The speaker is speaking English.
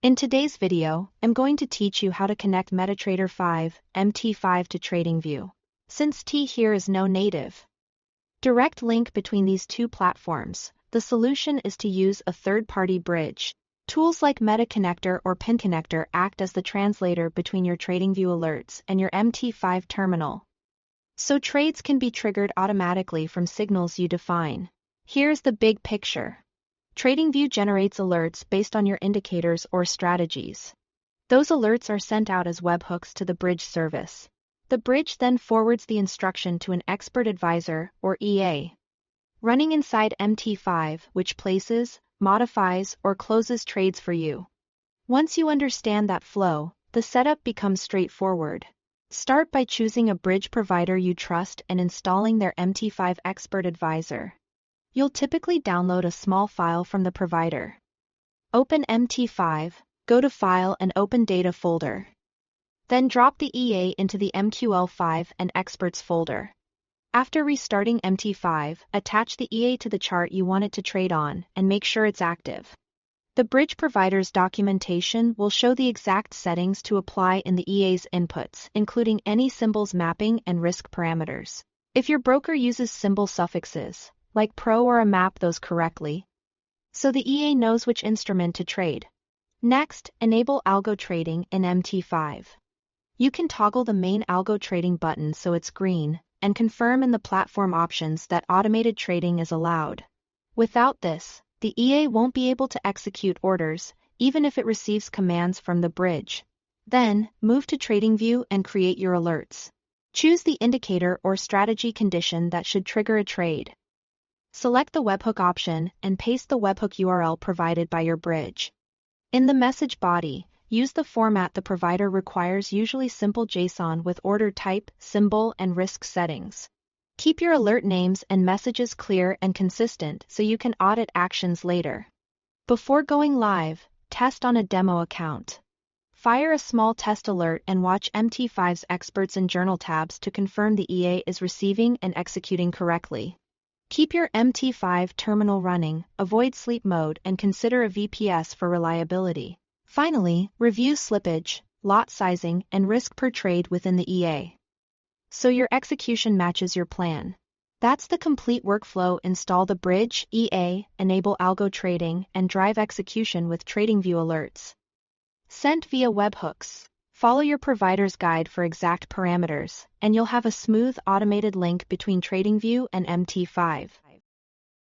In today's video, I'm going to teach you how to connect Metatrader 5, Mt5 to Tradingview. Since T here is no native direct link between these two platforms, the solution is to use a third-party bridge. Tools like Metaconnector or PinConnector act as the translator between your Tradingview alerts and your Mt5 terminal, so trades can be triggered automatically from signals you define. Here's the big picture. Tradingview generates alerts based on your indicators or strategies. Those alerts are sent out as webhooks to the bridge service. The bridge then forwards the instruction to an expert advisor, or EA, running inside Mt5, which places, modifies, or closes trades for you. Once you understand that flow, the setup becomes straightforward. Start by choosing a bridge provider you trust and installing their Mt5 expert advisor. You'll typically download a small file from the provider. Open Mt5, go to File and Open Data folder. Then drop the EA into the MQL5 and Experts folder. After restarting Mt5, attach the EA to the chart you want it to trade on and make sure it's active. The bridge provider's documentation will show the exact settings to apply in the EA's inputs, including any symbols mapping and risk parameters. If your broker uses symbol suffixes, like pro or a, map those correctly, so the EA knows which instrument to trade. Next, enable algo trading in Mt5. You can toggle the main algo trading button so it's green, and confirm in the platform options that automated trading is allowed. Without this, the EA won't be able to execute orders, even if it receives commands from the bridge. Then, move to Tradingview and create your alerts. Choose the indicator or strategy condition that should trigger a trade. Select the webhook option and paste the webhook URL provided by your bridge. In the message body, use the format the provider requires, usually simple JSON with order type, symbol, and risk settings. Keep your alert names and messages clear and consistent so you can audit actions later. Before going live, test on a demo account. Fire a small test alert and watch Mt5's Experts and Journal tabs to confirm the EA is receiving and executing correctly. Keep your Mt5 terminal running, avoid sleep mode, and consider a VPS for reliability. Finally, review slippage, lot sizing, and risk per trade within the EA, so your execution matches your plan. That's the complete workflow. Install the bridge, EA, enable algo trading, and drive execution with Tradingview alerts. Sent via webhooks. Follow your provider's guide for exact parameters, and you'll have a smooth automated link between Tradingview and Mt5.